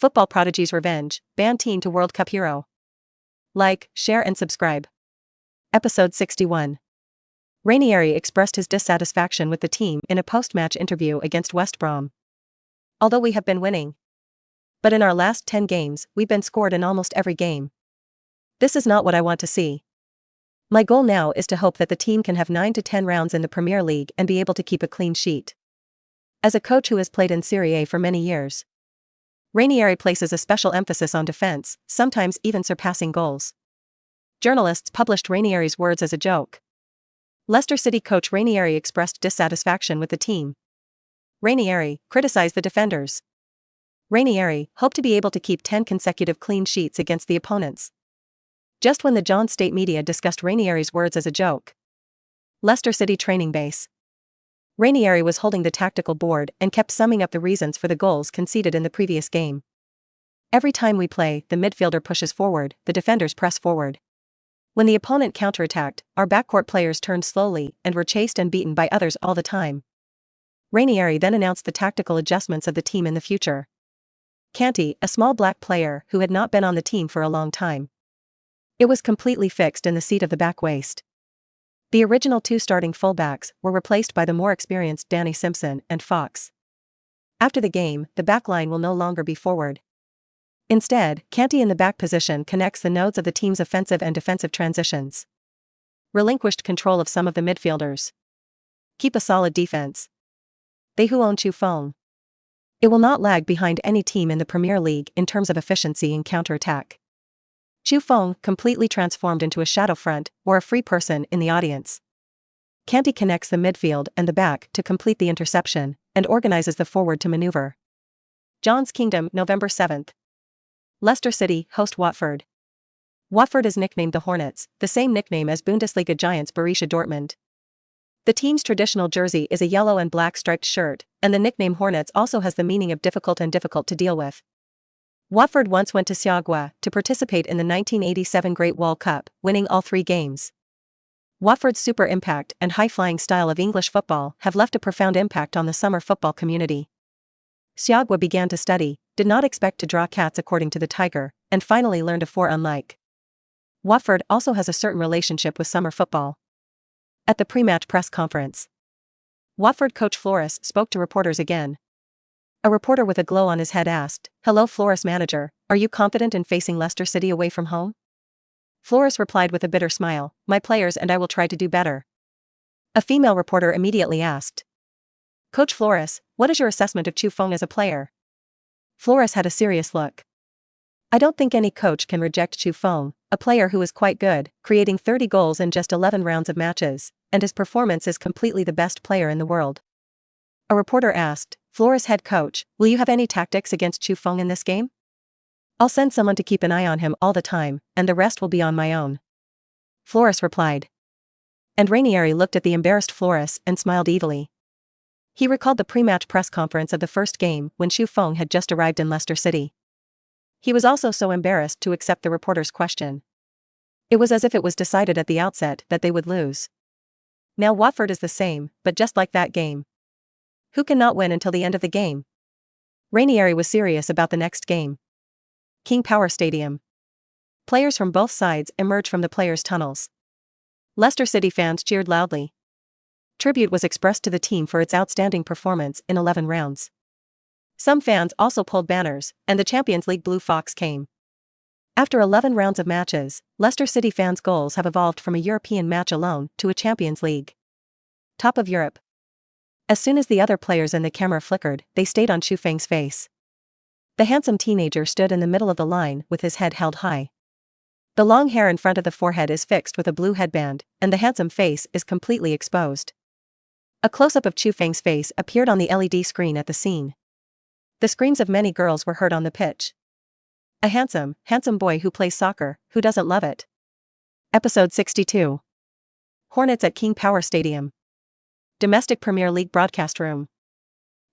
Football Prodigy's Revenge, Banned Teen to World Cup Hero. Like, share and subscribe. Episode 61. Ranieri expressed his dissatisfaction with the team in a post-match interview against West Brom. Although we have been winning. But in our last 10 games, we've been scored in almost every game. This is not what I want to see. My goal now is to hope that the team can have 9 to 10 rounds in the Premier League and be able to keep a clean sheet. As a coach who has played in Serie A for many years, Ranieri places a special emphasis on defense, sometimes even surpassing goals. Journalists published Ranieri's words as a joke. Leicester City coach Ranieri expressed dissatisfaction with the team. Ranieri criticized the defenders. Ranieri hoped to be able to keep 10 consecutive clean sheets against the opponents. Just when the John State media discussed Ranieri's words as a joke. Leicester City training base. Ranieri was holding the tactical board and kept summing up the reasons for the goals conceded in the previous game. Every time we play, the midfielder pushes forward, the defenders press forward. When the opponent counterattacked, our backcourt players turned slowly and were chased and beaten by others all the time. Ranieri then announced the tactical adjustments of the team in the future. Canty, a small black player who had not been on the team for a long time. It was completely fixed in the seat of the back waist. The original 2 starting fullbacks were replaced by the more experienced Danny Simpson and Fox. After the game, the backline will no longer be forward. Instead, Canty in the back position connects the nodes of the team's offensive and defensive transitions. Relinquished control of some of the midfielders. Keep a solid defense. They who own Chu Feng. It will not lag behind any team in the Premier League in terms of efficiency in counterattack. Chu Feng completely transformed into a shadow front or a free person in the audience. Canty connects the midfield and the back to complete the interception and organizes the forward to maneuver. John's Kingdom, November 7th. Leicester City host Watford. Watford is nicknamed the Hornets, the same nickname as Bundesliga giants Borussia Dortmund. The team's traditional jersey is a yellow and black striped shirt, and the nickname Hornets also has the meaning of difficult and difficult to deal with. Watford once went to Siagua to participate in the 1987 Great Wall Cup, winning all 3 games. Watford's super impact and high-flying style of English football have left a profound impact on the summer football community. Siagua began to study, did not expect to draw cats according to the Tiger, and finally learned a 4 unlike. Watford also has a certain relationship with summer football. At the pre-match press conference, Watford coach Flores spoke to reporters again. A reporter with a glow on his head asked, "Hello Flores manager, are you confident in facing Leicester City away from home?" Flores replied with a bitter smile, "My players and I will try to do better." A female reporter immediately asked, "Coach Flores, what is your assessment of Chu Feng as a player?" Flores had a serious look. "I don't think any coach can reject Chu Feng, a player who is quite good, creating 30 goals in just 11 rounds of matches, and his performance is completely the best player in the world." A reporter asked, "Flores head coach, will you have any tactics against Chu Feng in this game?" "I'll send someone to keep an eye on him all the time, and the rest will be on my own," Flores replied. And Ranieri looked at the embarrassed Flores and smiled evilly. He recalled the pre-match press conference of the first game when Chu Feng had just arrived in Leicester City. He was also so embarrassed to accept the reporter's question. It was as if it was decided at the outset that they would lose. Now Watford is the same, but just like that game. Who cannot win until the end of the game? Ranieri was serious about the next game. King Power Stadium. Players from both sides emerged from the players' tunnels. Leicester City fans cheered loudly. Tribute was expressed to the team for its outstanding performance in 11 rounds. Some fans also pulled banners, and the Champions League Blue Fox came. After 11 rounds of matches, Leicester City fans' goals have evolved from a European match alone to a Champions League. Top of Europe. As soon as the other players in the camera flickered, they stayed on Chu Feng's face. The handsome teenager stood in the middle of the line with his head held high. The long hair in front of the forehead is fixed with a blue headband, and the handsome face is completely exposed. A close-up of Chu Feng's face appeared on the LED screen at the scene. The screams of many girls were heard on the pitch. A handsome boy who plays soccer, who doesn't love it? Episode 62. Hornets at King Power Stadium. Domestic Premier League broadcast room.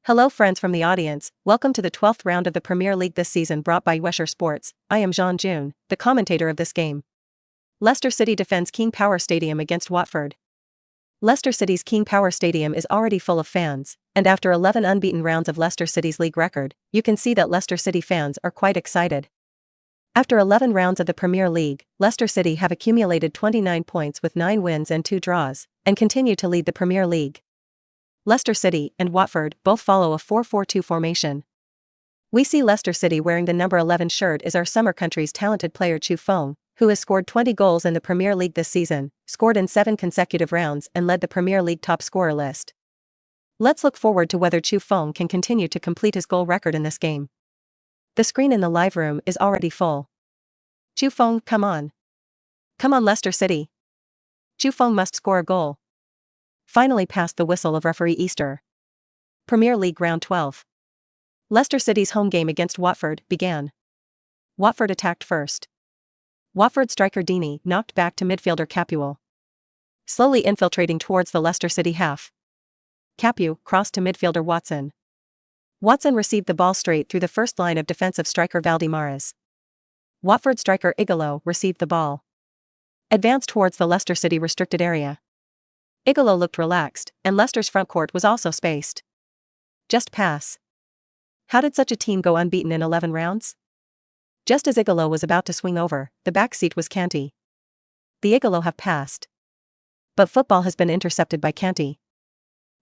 Hello friends from the audience, welcome to the 12th round of the Premier League this season brought by UEFA Sports. I am Jean June, the commentator of this game. Leicester City defends King Power Stadium against Watford. Leicester City's King Power Stadium is already full of fans, and after 11 unbeaten rounds of Leicester City's league record, you can see that Leicester City fans are quite excited. After 11 rounds of the Premier League, Leicester City have accumulated 29 points with 9 wins and 2 draws, and continue to lead the Premier League. Leicester City and Watford both follow a 4-4-2 formation. We see Leicester City wearing the number 11 shirt is our summer country's talented player Chu Feng, who has scored 20 goals in the Premier League this season, scored in 7 consecutive rounds and led the Premier League top scorer list. Let's look forward to whether Chu Feng can continue to complete his goal record in this game. The screen in the live room is already full. Chu Feng, come on. Come on Leicester City. Chu Feng must score a goal. Finally past the whistle of referee Easter. Premier League Round 12. Leicester City's home game against Watford began. Watford attacked first. Watford striker Deeney knocked back to midfielder Capuel. Slowly infiltrating towards the Leicester City half. Capu crossed to midfielder Watson. Watson received the ball straight through the first line of defensive striker Valdemares. Watford striker Igalo received the ball. Advanced towards the Leicester City restricted area. Igalo looked relaxed, and Leicester's front court was also spaced. Just pass. How did such a team go unbeaten in 11 rounds? Just as Igalo was about to swing over, the back seat was Kanté. The Igalo have passed. But football has been intercepted by Kanté.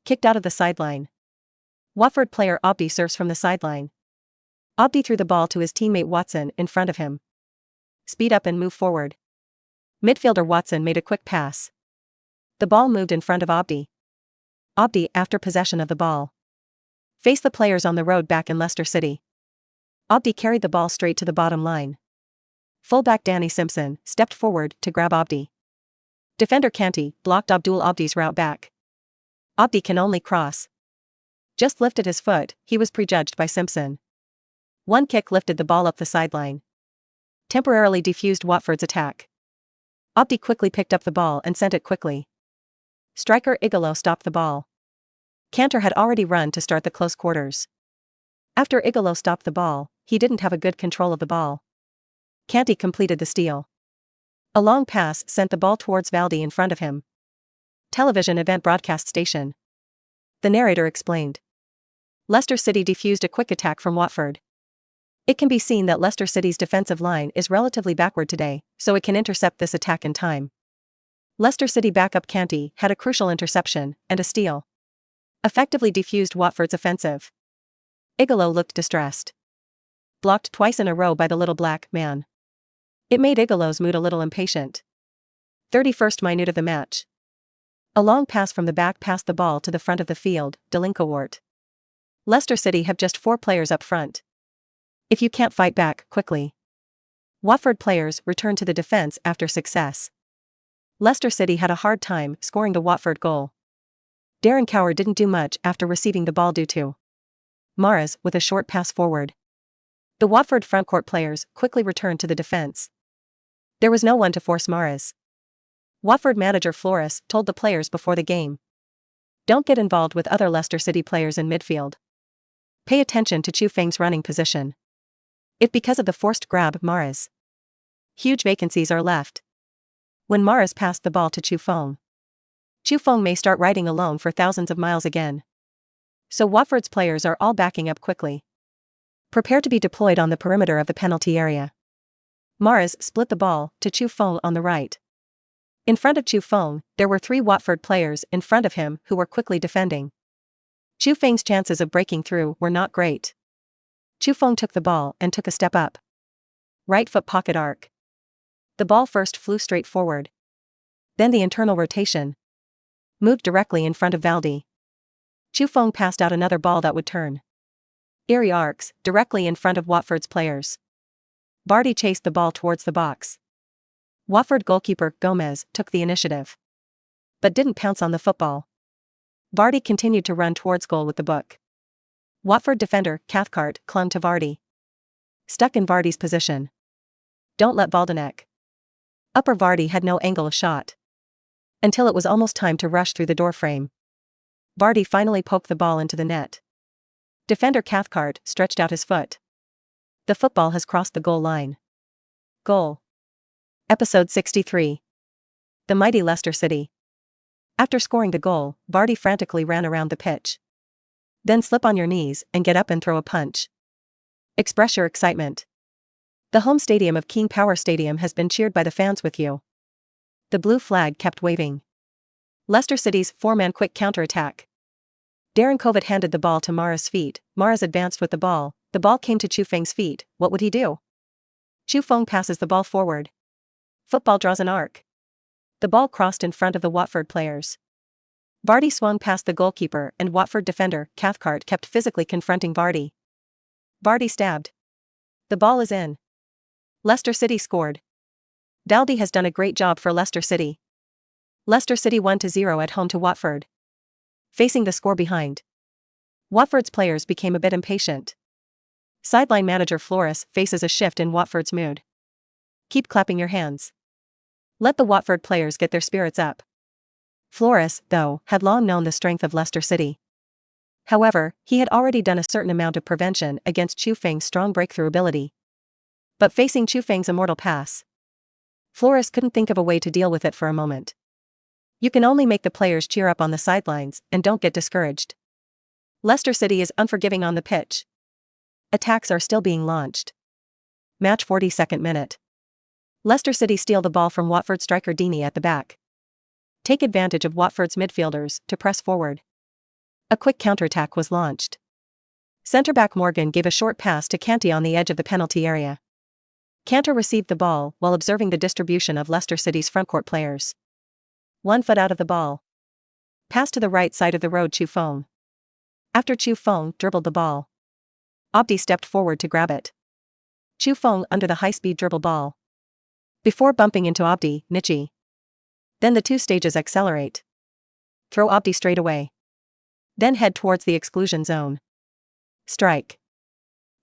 Kicked out of the sideline. Watford player Abdi serves from the sideline. Abdi threw the ball to his teammate Watson in front of him. Speed up and move forward. Midfielder Watson made a quick pass. The ball moved in front of Abdi. Abdi, after possession of the ball, faced the players on the road back in Leicester City. Abdi carried the ball straight to the bottom line. Fullback Danny Simpson stepped forward to grab Abdi. Defender Kanté blocked Abdul Abdi's route back. Abdi can only cross. Just lifted his foot, he was prejudged by Simpson. One kick lifted the ball up the sideline. Temporarily defused Watford's attack. Abdi quickly picked up the ball and sent it quickly. Striker Igalo stopped the ball. Cantor had already run to start the close quarters. After Igalo stopped the ball, he didn't have a good control of the ball. Kanté completed the steal. A long pass sent the ball towards Valdi in front of him. Television event broadcast station. The narrator explained. Leicester City defused a quick attack from Watford. It can be seen that Leicester City's defensive line is relatively backward today, so it can intercept this attack in time. Leicester City backup Kanté had a crucial interception and a steal. Effectively defused Watford's offensive. Igalo looked distressed. Blocked twice in a row by the little black man. It made Igalo's mood a little impatient. 31st minute of the match. A long pass from the back passed the ball to the front of the field, Delinkawart. Leicester City have just 4 players up front. If you can't fight back quickly. Watford players return to the defense after success. Leicester City had a hard time scoring the Watford goal. Darren Cower didn't do much after receiving the ball due to Mahrez with a short pass forward. The Watford frontcourt players quickly returned to the defense. There was no one to force Mahrez. Watford manager Flores told the players before the game. Don't get involved with other Leicester City players in midfield. Pay attention to Chu Feng's running position. If because of the forced grab Mahrez, huge vacancies are left. When Mahrez passed the ball to Chu Feng may start riding alone for thousands of miles again. So Watford's players are all backing up quickly. Prepare to be deployed on the perimeter of the penalty area. Mahrez split the ball to Chu Feng on the right. In front of Chu Feng, there were 3 Watford players in front of him who were quickly defending. Chu Feng's chances of breaking through were not great. Chu Feng took the ball and took a step up. Right foot pocket arc. The ball first flew straight forward. Then the internal rotation. Moved directly in front of Valdi. Chu Feng passed out another ball that would turn. Eerie arcs, directly in front of Watford's players. Vardy chased the ball towards the box. Watford goalkeeper Gomez took the initiative. But didn't pounce on the football. Vardy continued to run towards goal with the book. Watford defender Cathcart clung to Vardy. Stuck in Vardy's position. Don't let Valdenek. Upper Vardy had no angle of shot. Until it was almost time to rush through the doorframe. Vardy finally poked the ball into the net. Defender Cathcart stretched out his foot. The football has crossed the goal line. Goal. Episode 63. The mighty Leicester City. After scoring the goal, Vardy frantically ran around the pitch. Then slip on your knees and get up and throw a punch. Express your excitement. The home stadium of King Power Stadium has been cheered by the fans with you. The blue flag kept waving. Leicester City's four-man quick counter-attack. Darren Kovac handed the ball to Mara's feet. Mahrez advanced with the ball came to Chu Feng's feet. What would he do? Chu Feng passes the ball forward. Football draws an arc. The ball crossed in front of the Watford players. Vardy swung past the goalkeeper and Watford defender, Cathcart, kept physically confronting Vardy. Vardy stabbed. The ball is in. Leicester City scored. Daldy has done a great job for Leicester City. Leicester City 1-0 at home to Watford. Facing the score behind, Watford's players became a bit impatient. Sideline manager Flores faces a shift in Watford's mood. Keep clapping your hands. Let the Watford players get their spirits up. Flores, though, had long known the strength of Leicester City. However, he had already done a certain amount of prevention against Chu Feng's strong breakthrough ability. But facing Chu Feng's immortal pass, Flores couldn't think of a way to deal with it for a moment. You can only make the players cheer up on the sidelines and don't get discouraged. Leicester City is unforgiving on the pitch. Attacks are still being launched. Match 42nd minute. Leicester City steal the ball from Watford striker Deeney at the back. Take advantage of Watford's midfielders to press forward. A quick counterattack was launched. Centre-back Morgan gave a short pass to Kanté on the edge of the penalty area. Kanté received the ball while observing the distribution of Leicester City's frontcourt players. 1 foot out of the ball. Pass to the right side of the road. Chu Feng. After Chu Feng dribbled the ball, Abdi stepped forward to grab it. Chu Feng under the high-speed dribble ball. Before bumping into Abdi, Nichi. Then the two stages accelerate. Throw Abdi straight away. Then head towards the exclusion zone. Strike.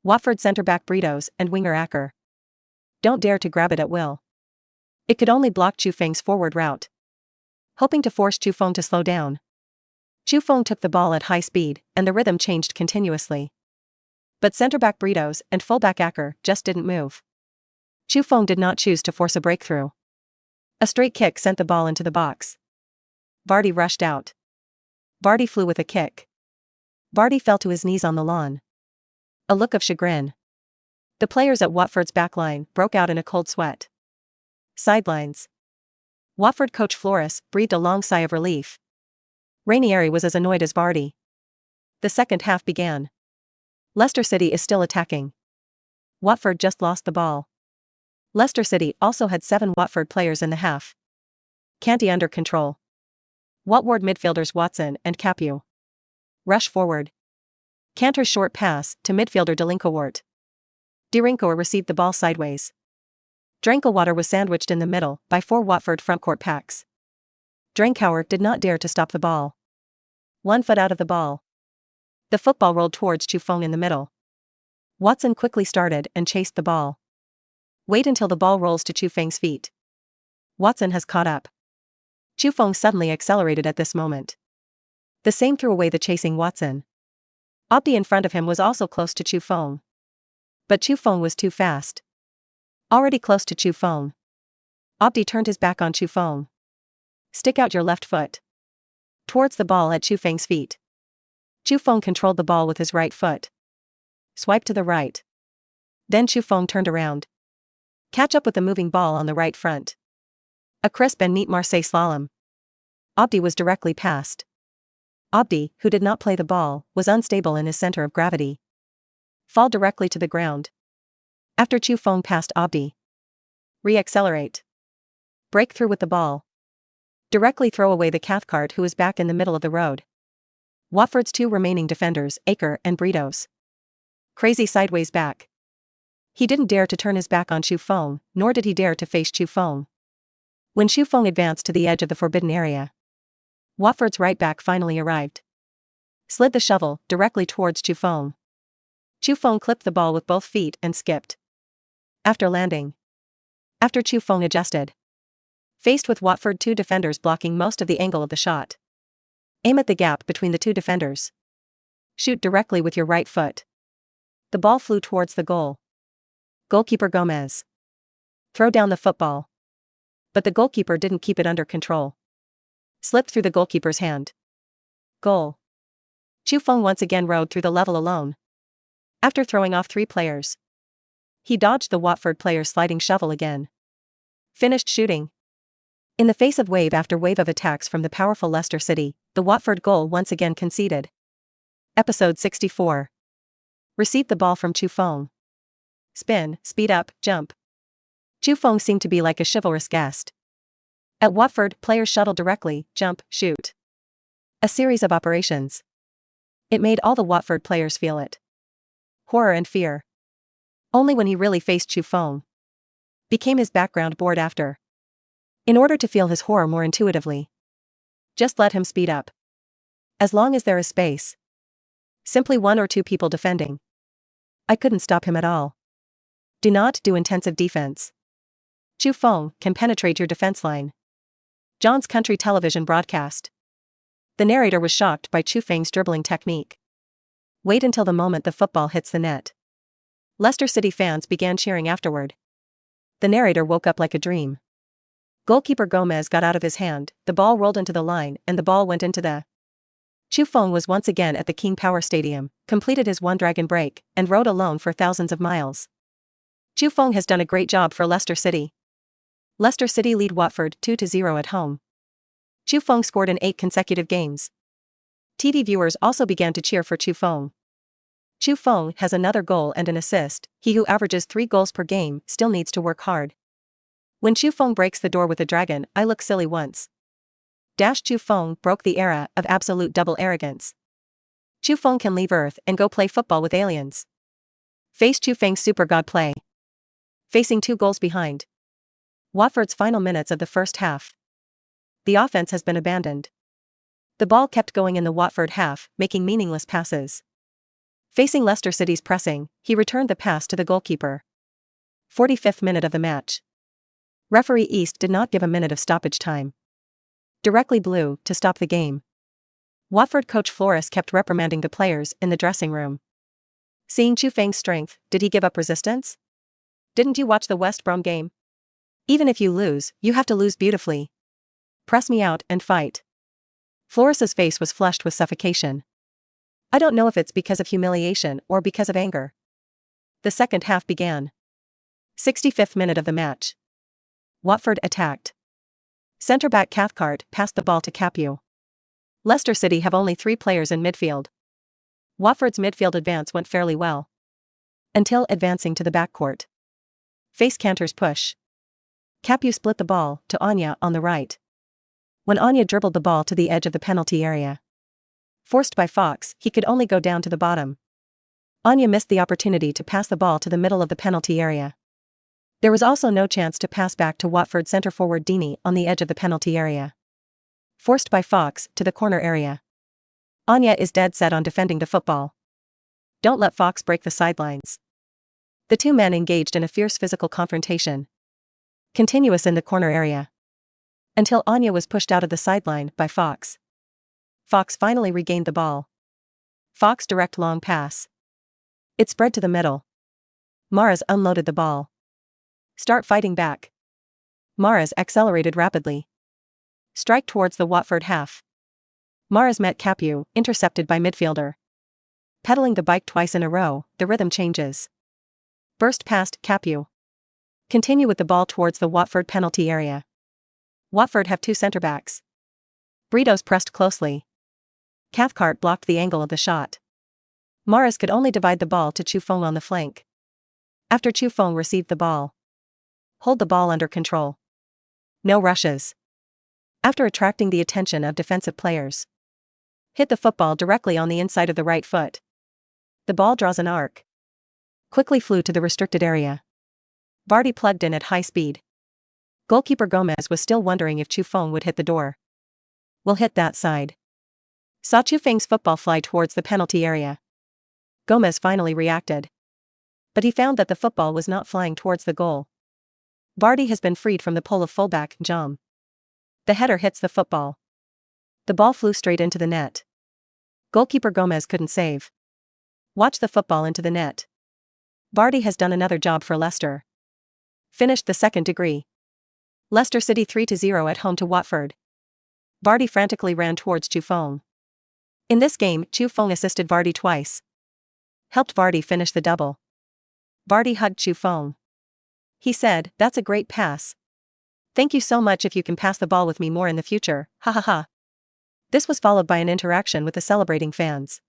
Watford centre-back Britos and winger Acker. Don't dare to grab it at will. It could only block Chu Feng's forward route. Hoping to force Chu Feng to slow down, Chu Feng took the ball at high speed, and the rhythm changed continuously. But centre-back Britos and full-back Acker just didn't move. Chu Feng did not choose to force a breakthrough. A straight kick sent the ball into the box. Vardy rushed out. Vardy flew with a kick. Vardy fell to his knees on the lawn. A look of chagrin. The players at Watford's backline broke out in a cold sweat. Sidelines. Watford coach Flores breathed a long sigh of relief. Ranieri was as annoyed as Vardy. The second half began. Leicester City is still attacking. Watford just lost the ball. Leicester City also had 7 Watford players in the half. Kanté under control. Watford midfielders Watson and Capu rush forward. Kanté's short pass to midfielder Delinkowart. Derinkor received the ball sideways. Drinkwater was sandwiched in the middle by 4 Watford frontcourt packs. Drinkwater did not dare to stop the ball. 1 foot out of the ball. The football rolled towards Chu Feng in the middle. Watson quickly started and chased the ball. Wait until the ball rolls to Chu Feng's feet. Watson has caught up. Chu Feng suddenly accelerated at this moment. The same threw away the chasing Watson. Abdi in front of him was also close to Chu Feng. But Chu Feng was too fast. Already close to Chu Feng, Abdi turned his back on Chu Feng. Stick out your left foot. Towards the ball at Chu Feng's feet. Chu Feng controlled the ball with his right foot. Swipe to the right. Then Chu Feng turned around. Catch up with the moving ball on the right front. A crisp and neat Marseille slalom. Abdi was directly past. Abdi, who did not play the ball, was unstable in his center of gravity. Fall directly to the ground. After Chu Feng passed Abdi. Re-accelerate. Break through with the ball. Directly throw away the Cathcart, who is back in the middle of the road. Watford's 2 remaining defenders, Acker and Britos. Crazy sideways back. He didn't dare to turn his back on Chu Feng, nor did he dare to face Chu Feng. When Chu Feng advanced to the edge of the forbidden area, Watford's right back finally arrived. Slid the shovel directly towards Chu Feng. Chu Feng clipped the ball with both feet and skipped. After landing. After Chu Feng adjusted. Faced with Watford 2 defenders blocking most of the angle of the shot. Aim at the gap between the 2 defenders. Shoot directly with your right foot. The ball flew towards the goal. Goalkeeper Gomez. Throw down the football. But the goalkeeper didn't keep it under control. Slipped through the goalkeeper's hand. Goal. Chu Feng once again rode through the level alone. After throwing off 3 players, he dodged the Watford player's sliding shovel again. Finished shooting. In the face of wave after wave of attacks from the powerful Leicester City, the Watford goal once again conceded. Episode 64. Received the ball from Chu Feng. Spin, speed up, jump. Chu Feng seemed to be like a chivalrous guest. At Watford, players shuttle directly, jump, shoot. A series of operations. It made all the Watford players feel it. Horror and fear. Only when he really faced Chu Feng became his background board after. In order to feel his horror more intuitively, just let him speed up. As long as there is space. Simply 1 or 2 people defending. I couldn't stop him at all. Do not do intensive defense. Chu Feng can penetrate your defense line. John's country television broadcast. The narrator was shocked by Chu Feng's dribbling technique. Wait until the moment the football hits the net. Leicester City fans began cheering afterward. The narrator woke up like a dream. Goalkeeper Gomez got out of his hand, the ball rolled into the line and the ball went into the. Chu Feng was once again at the King Power Stadium, completed his 1 dragon break, and rode alone for thousands of miles. Chu Feng has done a great job for Leicester City. Leicester City lead Watford 2-0 at home. Chu Feng scored in 8 consecutive games. TV viewers also began to cheer for Chu Feng. Chu Feng has another goal and an assist. He who averages 3 goals per game still needs to work hard. When Chu Feng breaks the door with a dragon, I look silly once. Chu Feng broke the era of absolute double arrogance. Chu Feng can leave Earth and go play football with aliens. Face Chu Feng's super god play. Facing 2 goals behind. Watford's final minutes of the first half. The offense has been abandoned. The ball kept going in the Watford half, making meaningless passes. Facing Leicester City's pressing, he returned the pass to the goalkeeper. 45th minute of the match. Referee East did not give a minute of stoppage time. Directly blew to stop the game. Watford coach Flores kept reprimanding the players in the dressing room. Seeing Chu Feng's strength, did he give up resistance? Didn't you watch the West Brom game? Even if you lose, you have to lose beautifully. Press me out and fight. Flores's face was flushed with suffocation. I don't know if it's because of humiliation or because of anger. The second half began. 65th minute of the match. Watford attacked. Centre-back Cathcart passed the ball to Capu. Leicester City have only 3 players in midfield. Watford's midfield advance went fairly well. Until advancing to the backcourt. Face Cantor's push. Capu split the ball to Anya on the right. When Anya dribbled the ball to the edge of the penalty area. Forced by Fox, he could only go down to the bottom. Anya missed the opportunity to pass the ball to the middle of the penalty area. There was also no chance to pass back to Watford centre-forward Deeney on the edge of the penalty area. Forced by Fox to the corner area. Anya is dead set on defending the football. Don't let Fox break the sidelines. The 2 men engaged in a fierce physical confrontation. Continuous in the corner area. Until Anya was pushed out of the sideline by Fox. Fox finally regained the ball. Fox direct long pass. It spread to the middle. Mahrez unloaded the ball. Start fighting back. Mahrez accelerated rapidly. Strike towards the Watford half. Mahrez met Capu, intercepted by midfielder. Pedaling the bike twice in a row, the rhythm changes. Burst past Capu. Continue with the ball towards the Watford penalty area. Watford have 2 centre-backs. Britos pressed closely. Cathcart blocked the angle of the shot. Mahrez could only divide the ball to Chu Feng on the flank. After Chu Feng received the ball. Hold the ball under control. No rushes. After attracting the attention of defensive players. Hit the football directly on the inside of the right foot. The ball draws an arc. Quickly flew to the restricted area. Vardy plugged in at high speed. Goalkeeper Gomez was still wondering if Chu Feng would hit the door. Will hit that side. Saw Chu Feng's football fly towards the penalty area. Gomez finally reacted. But he found that the football was not flying towards the goal. Vardy has been freed from the pull of fullback Jom. The header hits the football. The ball flew straight into the net. Goalkeeper Gomez couldn't save. Watch the football into the net. Vardy has done another job for Leicester. Finished the second degree. Leicester City 3-0 at home to Watford. Vardy frantically ran towards Chu Feng. In this game, Chu Feng assisted Vardy twice. Helped Vardy finish the double. Vardy hugged Chu Feng. He said, "That's a great pass. Thank you so much. If you can pass the ball with me more in the future, ha ha ha." This was followed by an interaction with the celebrating fans.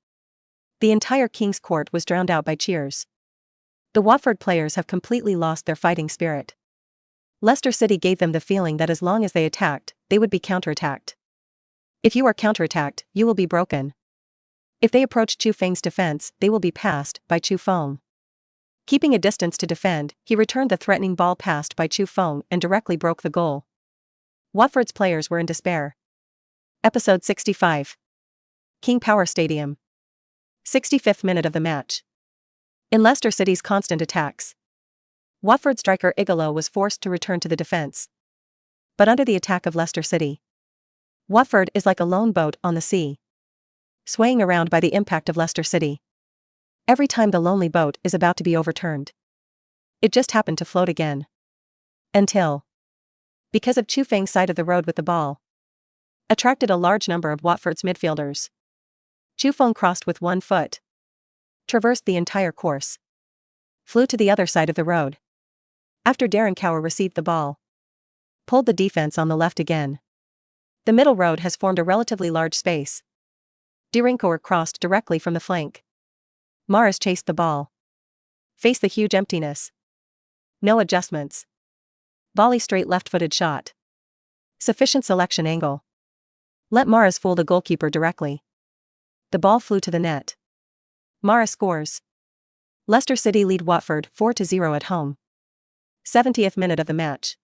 The entire King's Court was drowned out by cheers. The Watford players have completely lost their fighting spirit. Leicester City gave them the feeling that as long as they attacked, they would be counterattacked. If you are counterattacked, you will be broken. If they approach Chu Feng's defense, they will be passed by Chu Feng. Keeping a distance to defend, he returned the threatening ball passed by Chu Feng and directly broke the goal. Watford's players were in despair. Episode 65. King Power Stadium. 65th minute of the match. In Leicester City's constant attacks, Watford striker Igalo was forced to return to the defense. But under the attack of Leicester City, Watford is like a lone boat on the sea, swaying around by the impact of Leicester City. Every time the lonely boat is about to be overturned, it just happened to float again. Until, because of Chu Feng's side of the road with the ball, attracted a large number of Watford's midfielders. Chu Feng crossed with one foot, traversed the entire course, flew to the other side of the road. After Darren Cower received the ball, pulled the defense on the left again. The middle road has formed a relatively large space. Darren crossed directly from the flank. Mahrez chased the ball. Faced the huge emptiness. No adjustments. Volley straight left-footed shot. Sufficient selection angle. Let Mahrez fool the goalkeeper directly. The ball flew to the net. Mahrez scores. Leicester City lead Watford 4-0 at home. 70th minute of the match.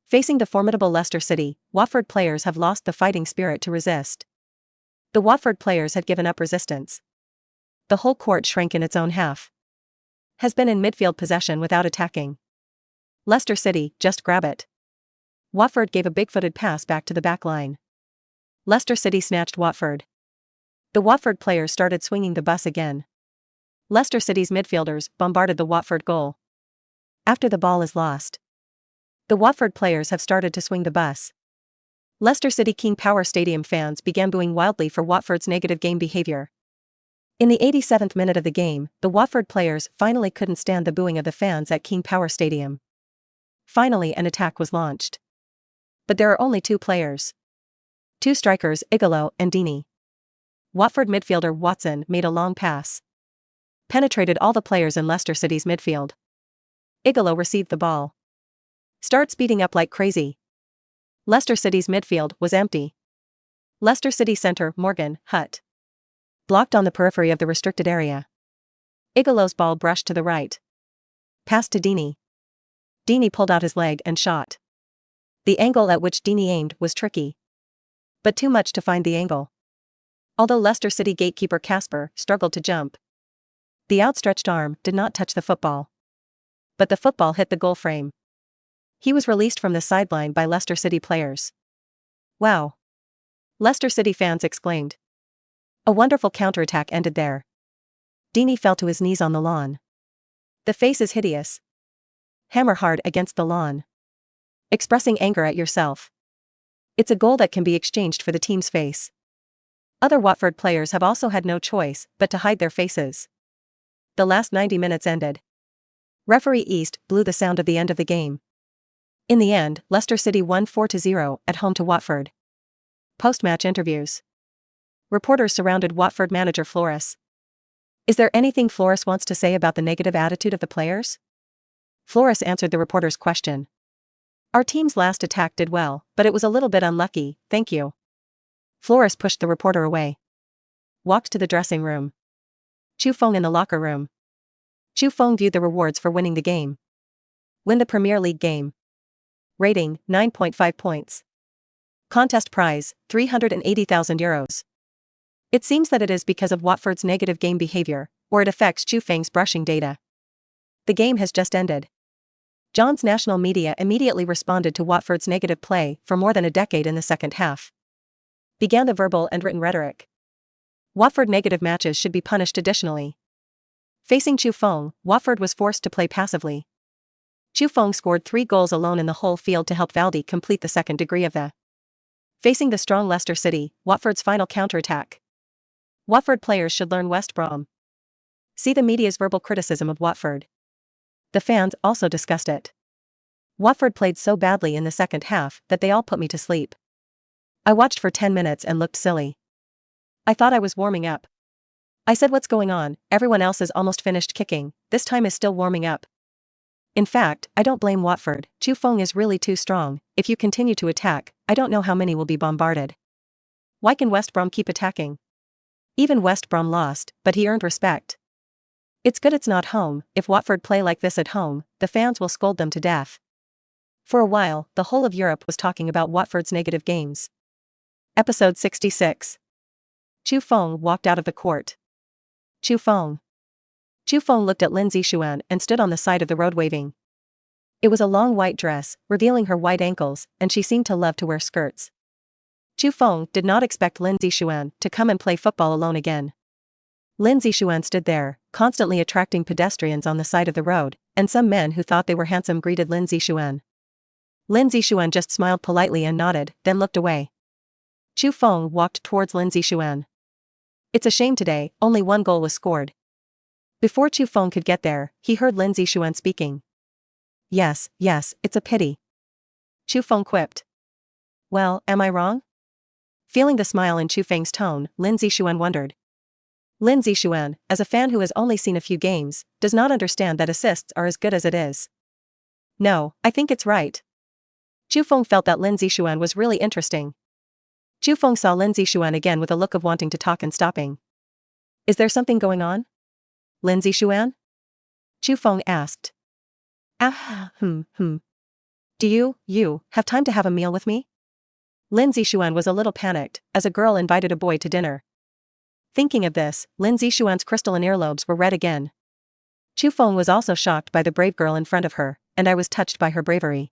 Facing the formidable Leicester City, Watford players have lost the fighting spirit to resist. The Watford players had given up resistance. The whole court shrank in its own half. Has been in midfield possession without attacking. Leicester City, just grab it. Watford gave a big-footed pass back to the back line. Leicester City snatched Watford. The Watford players started swinging the bus again. Leicester City's midfielders bombarded the Watford goal. After the ball is lost, the Watford players have started to swing the bus. Leicester City King Power Stadium fans began booing wildly for Watford's negative game behavior. In the 87th minute of the game, the Watford players finally couldn't stand the booing of the fans at King Power Stadium. Finally, an attack was launched. But there are only two players. Two strikers, Igalo and Dini. Watford midfielder Watson made a long pass. Penetrated all the players in Leicester City's midfield. Igalo received the ball. Start speeding up like crazy. Leicester City's midfield was empty. Leicester City centre Morgan Hutt blocked on the periphery of the restricted area. Igalo's ball brushed to the right. Passed to Dini. Dini pulled out his leg and shot. The angle at which Dini aimed was tricky, but too much to find the angle. Although Leicester City gatekeeper Casper struggled to jump, the outstretched arm did not touch the football. But the football hit the goal frame. He was released from the sideline by Leicester City players. Wow! Leicester City fans exclaimed. A wonderful counterattack ended there. Dini fell to his knees on the lawn. The face is hideous. Hammer hard against the lawn. Expressing anger at yourself. It's a goal that can be exchanged for the team's face. Other Watford players have also had no choice but to hide their faces. The last 90 minutes ended. Referee East blew the sound of the end of the game. In the end, Leicester City won 4-0 at home to Watford. Post-match interviews. Reporters surrounded Watford manager Flores. Is there anything Flores wants to say about the negative attitude of the players? Flores answered the reporter's question. Our team's last attack did well, but it was a little bit unlucky, thank you. Flores pushed the reporter away. Walked to the dressing room. Chu Feng in the locker room. Chu Feng viewed the rewards for winning the game. Win the Premier League game. Rating, 9.5 points. Contest prize, €380,000. It seems that it is because of Watford's negative game behavior, or it affects Chu Feng's brushing data. The game has just ended. John's national media immediately responded to Watford's negative play for more than a decade in the second half. Began the verbal and written rhetoric. Watford negative matches should be punished additionally. Facing Chu Feng, Watford was forced to play passively. Chu Feng scored 3 goals alone in the whole field to help Valdi complete the second degree of the Facing the strong Leicester City, Watford's final counterattack. Watford players should learn West Brom. See the media's verbal criticism of Watford. The fans also discussed it. Watford played so badly in the second half that they all put me to sleep. I watched for 10 minutes and looked silly. I thought I was warming up. I said, what's going on? Everyone else is almost finished kicking, this time is still warming up. In fact, I don't blame Watford. Chu Feng is really too strong. If you continue to attack, I don't know how many will be bombarded. Why can West Brom keep attacking? Even West Brom lost, but he earned respect. It's good it's not home. If Watford play like this at home, the fans will scold them to death. For a while, the whole of Europe was talking about Watford's negative games. Episode 66. Chu Feng walked out of the court. Chu Feng. Chu Feng looked at Lin Zixuan and stood on the side of the road waving. It was a long white dress, revealing her white ankles, and she seemed to love to wear skirts. Chu Feng did not expect Lin Zixuan to come and play football alone again. Lin Zixuan stood there, constantly attracting pedestrians on the side of the road, and some men who thought they were handsome greeted Lin Zixuan. Lin Zixuan just smiled politely and nodded, then looked away. Chu Feng walked towards Lin Zixuan. It's a shame today, only one goal was scored. Before Chu Feng could get there, he heard Lin Zixuan speaking. Yes, it's a pity. Chu Feng quipped. Well, am I wrong? Feeling the smile in Chu Feng's tone, Lin Zixuan wondered. Lin Zixuan, as a fan who has only seen a few games, does not understand that assists are as good as it is. No, I think it's right. Chu Feng felt that Lin Zixuan was really interesting. Chu Feng saw Lin Zixuan again with a look of wanting to talk and stopping. Is there something going on? Lin Zixuan? Chu Feng asked. Do you have time to have a meal with me? Lin Zixuan was a little panicked, as a girl invited a boy to dinner. Thinking of this, Lin Zixuan's crystalline earlobes were red again. Chu Feng was also shocked by the brave girl in front of her, and I was touched by her bravery.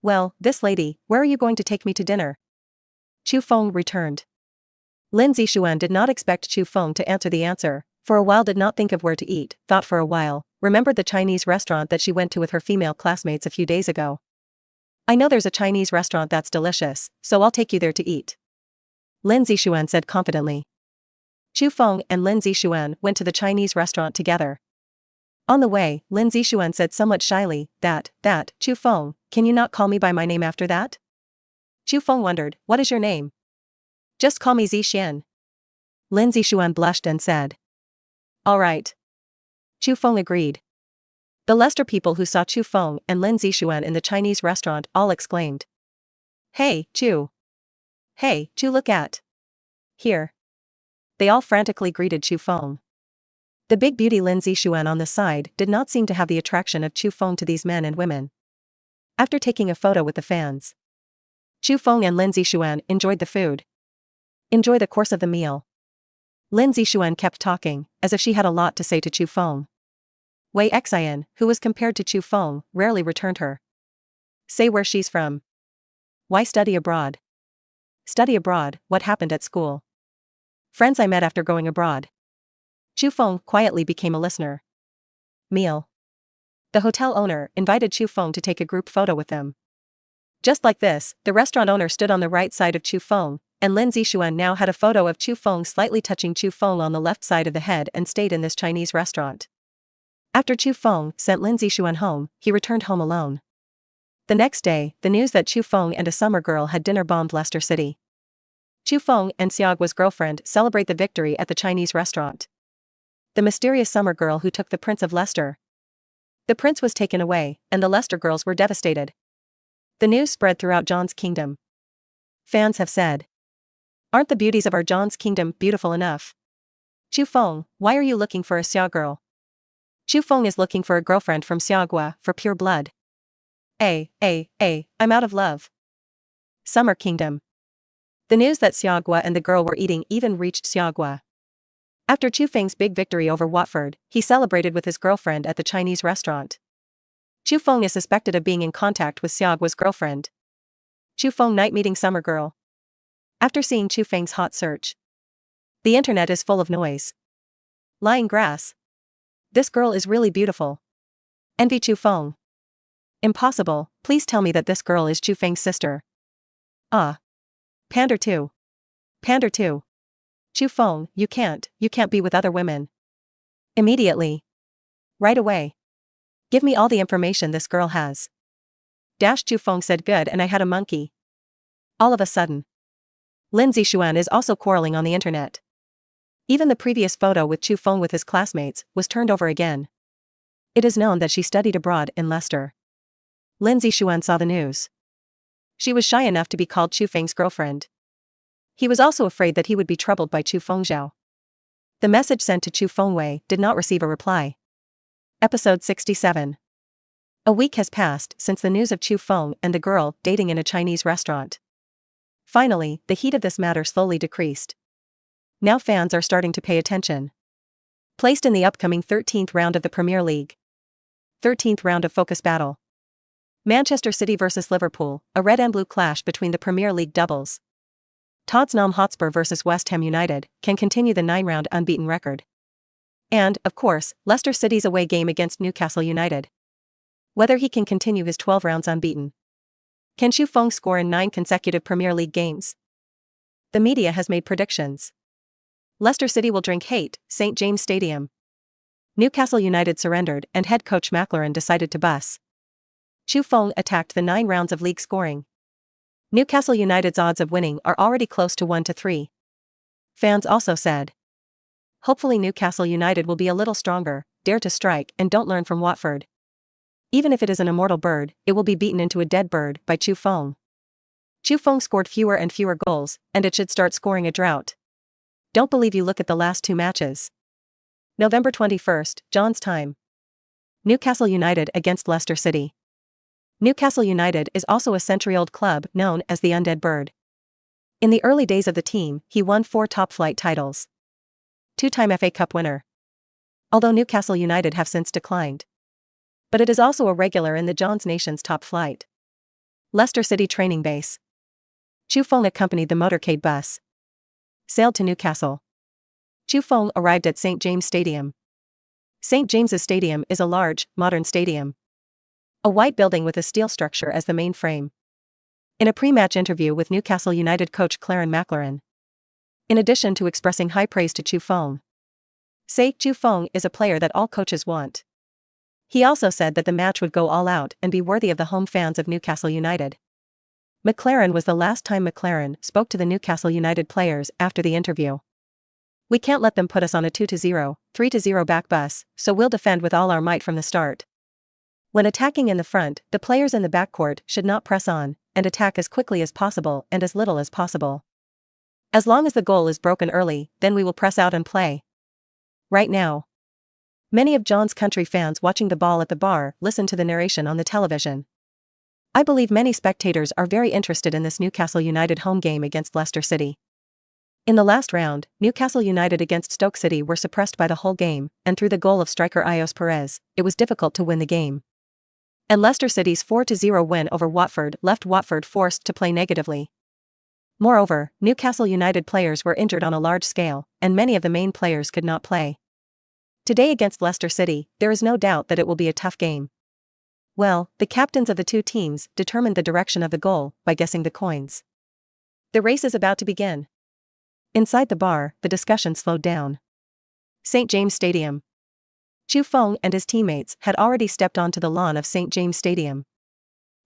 Well, this lady, where are you going to take me to dinner? Chu Feng returned. Lin Zixuan did not expect Chu Feng to answer the answer, for a while did not think of where to eat, thought for a while, remembered the Chinese restaurant that she went to with her female classmates a few days ago. I know there's a Chinese restaurant that's delicious, so I'll take you there to eat. Lin Zixuan said confidently. Chu Feng and Lin Zixuan went to the Chinese restaurant together. On the way, Lin Zixuan said somewhat shyly, that, Chu Feng, can you not call me by my name after that? Chu Feng wondered, what is your name? Just call me Zixian. Lin Zixuan blushed and said. All right. Chu Feng agreed. The Leicester people who saw Chu Feng and Lin Zixuan in the Chinese restaurant all exclaimed. Hey, Chu. Hey, Chu, look at. Here. They all frantically greeted Chu Feng. The big beauty Lin Zixuan on the side did not seem to have the attraction of Chu Feng to these men and women. After taking a photo with the fans, Chu Feng and Lin Zixuan enjoyed the food. Enjoy the course of the meal. Lin Zixuan kept talking, as if she had a lot to say to Chu Feng. Wei Xian, who was compared to Chu Feng, rarely returned her. Say where she's from. Why study abroad? Study abroad, what happened at school? Friends I met after going abroad. Chu Feng quietly became a listener. Meal. The hotel owner invited Chu Feng to take a group photo with them. Just like this, the restaurant owner stood on the right side of Chu Feng, and Lin Zixuan now had a photo of Chu Feng slightly touching Chu Feng on the left side of the head and stayed in this Chinese restaurant. After Chu Feng sent Lin Zixuan home, he returned home alone. The next day, the news that Chu Feng and a summer girl had dinner bombed Leicester City. Chu Feng and Xiaogua's girlfriend celebrate the victory at the Chinese restaurant. The mysterious summer girl who took the Prince of Leicester. The prince was taken away, and the Leicester girls were devastated. The news spread throughout John's kingdom. Fans have said, aren't the beauties of our John's kingdom beautiful enough? Chu Feng, why are you looking for a Xiao girl? Chu Feng is looking for a girlfriend from Xiaogua for pure blood. I'm out of love. Summer Kingdom. The news that Xiaogua and the girl were eating even reached Xiaogua. After Chu Feng's big victory over Watford, he celebrated with his girlfriend at the Chinese restaurant. Chu Feng is suspected of being in contact with Xiaogua's girlfriend. Chu Feng night meeting summer girl. After seeing Chu Feng's hot search, the internet is full of noise. Lying grass. This girl is really beautiful. Envy Chu Feng. Impossible, please tell me that this girl is Chu Feng's sister. Ah. Pander 2. Pander 2. Chu Feng, you can't be with other women. Immediately. Right away. Give me all the information this girl has. Chu Feng said good, and I had a monkey. All of a sudden. Lin Zixuan is also quarreling on the internet. Even the previous photo with Chu Feng with his classmates was turned over again. It is known that she studied abroad in Leicester. Lin Zixuan saw the news. She was shy enough to be called Chu Feng's girlfriend. He was also afraid that he would be troubled by Chu Fengzhao. The message sent to Chu Fengwei did not receive a reply. Episode 67. A week has passed since the news of Chu Feng and the girl dating in a Chinese restaurant. Finally, the heat of this matter slowly decreased. Now fans are starting to pay attention. Placed in the upcoming 13th round of the Premier League. 13th round of Focus Battle. Manchester City vs Liverpool, a red and blue clash between the Premier League doubles. Tottenham Hotspur vs West Ham United can continue the 9-round unbeaten record. And, of course, Leicester City's away game against Newcastle United. Whether he can continue his 12 rounds unbeaten. Can Chu Feng score in 9 consecutive Premier League games? The media has made predictions. Leicester City will drink hate, St. James Stadium. Newcastle United surrendered and head coach McLaren decided to bus. Chu Feng attacked the 9 rounds of league scoring. Newcastle United's odds of winning are already close to 1-3. Fans also said. Hopefully Newcastle United will be a little stronger, dare to strike and don't learn from Watford. Even if it is an immortal bird, it will be beaten into a dead bird by Chu Feng. Chu Feng scored fewer and fewer goals, and it should start scoring a drought. Don't believe you look at the last 2 matches. November 21st, John's time. Newcastle United against Leicester City. Newcastle United is also a century-old club known as the Undead Bird. In the early days of the team, he won 4 top-flight titles. 2-time FA Cup winner. Although Newcastle United have since declined. But it is also a regular in the Johns Nation's top flight. Leicester City training base. Chu Feng accompanied the motorcade bus. Sailed to Newcastle. Chu Feng arrived at St. James Stadium. St. James's Stadium is a large, modern stadium. A white building with a steel structure as the main frame. In a pre-match interview with Newcastle United coach Clarence McLaren. In addition to expressing high praise to Chu Feng. Say Chu Feng is a player that all coaches want. He also said that the match would go all out and be worthy of the home fans of Newcastle United. McLaren was the last time McLaren spoke to the Newcastle United players after the interview. We can't let them put us on a 2-0, 3-0 back bus, so we'll defend with all our might from the start. When attacking in the front, the players in the backcourt should not press on, and attack as quickly as possible and as little as possible. As long as the goal is broken early, then we will press out and play. Right now. Many of John's country fans watching the ball at the bar listen to the narration on the television. I believe many spectators are very interested in this Newcastle United home game against Leicester City. In the last round, Newcastle United against Stoke City were suppressed by the whole game, and through the goal of striker Ios Perez, it was difficult to win the game. And Leicester City's 4-0 win over Watford left Watford forced to play negatively. Moreover, Newcastle United players were injured on a large scale, and many of the main players could not play. Today against Leicester City, there is no doubt that it will be a tough game. Well, the captains of the 2 teams determined the direction of the goal by guessing the coins. The race is about to begin. Inside the bar, the discussion slowed down. St. James Stadium. Chu Feng and his teammates had already stepped onto the lawn of St. James Stadium.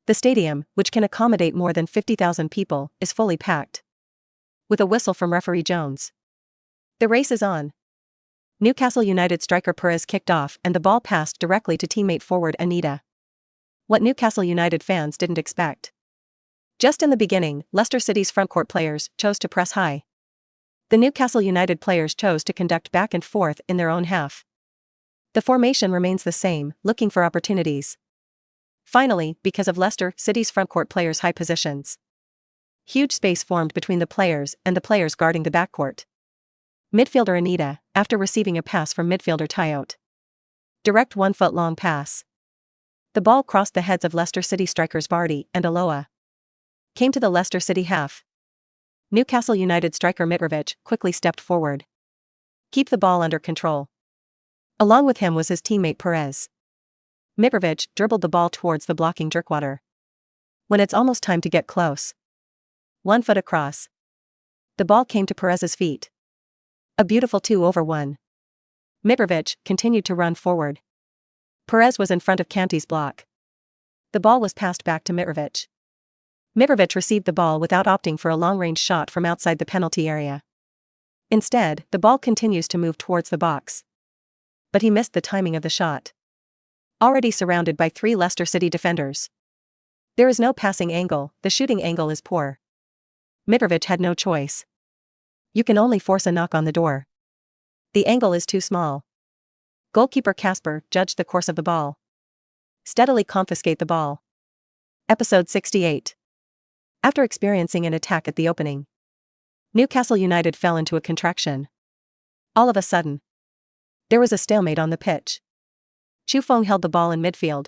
The stadium, which can accommodate more than 50,000 people, is fully packed. With a whistle from referee Jones. The race is on. Newcastle United striker Perez kicked off and the ball passed directly to teammate forward Anita. What Newcastle United fans didn't expect. Just in the beginning, Leicester City's frontcourt players chose to press high. The Newcastle United players chose to conduct back and forth in their own half. The formation remains the same, looking for opportunities. Finally, because of Leicester City's frontcourt players' high positions. Huge space formed between the players and the players guarding the backcourt. Midfielder Anita, after receiving a pass from midfielder Tyote. Direct 1-foot-long pass. The ball crossed the heads of Leicester City strikers Vardy and Aloa. Came to the Leicester City half. Newcastle United striker Mitrovic quickly stepped forward. Keep the ball under control. Along with him was his teammate Perez. Mitrovic dribbled the ball towards the blocking Jerkwater. When it's almost time to get close. 1 foot across, The ball came to Perez's feet. A beautiful 2-over-1. Mitrovic continued to run forward. Perez was in front of Kante's block. The ball was passed back to Mitrovic. Mitrovic received the ball without opting for a long-range shot from outside the penalty area. Instead, the ball continues to move towards the box. But he missed the timing of the shot. Already surrounded by 3 Leicester City defenders. There is no passing angle, the shooting angle is poor. Mitrovic had no choice. You can only force a knock on the door. The angle is too small. Goalkeeper Kasper judged the course of the ball. Steadily confiscate the ball. Episode 68. After experiencing an attack at the opening, Newcastle United fell into a contraction. All of a sudden, there was a stalemate on the pitch. Chu Feng held the ball in midfield,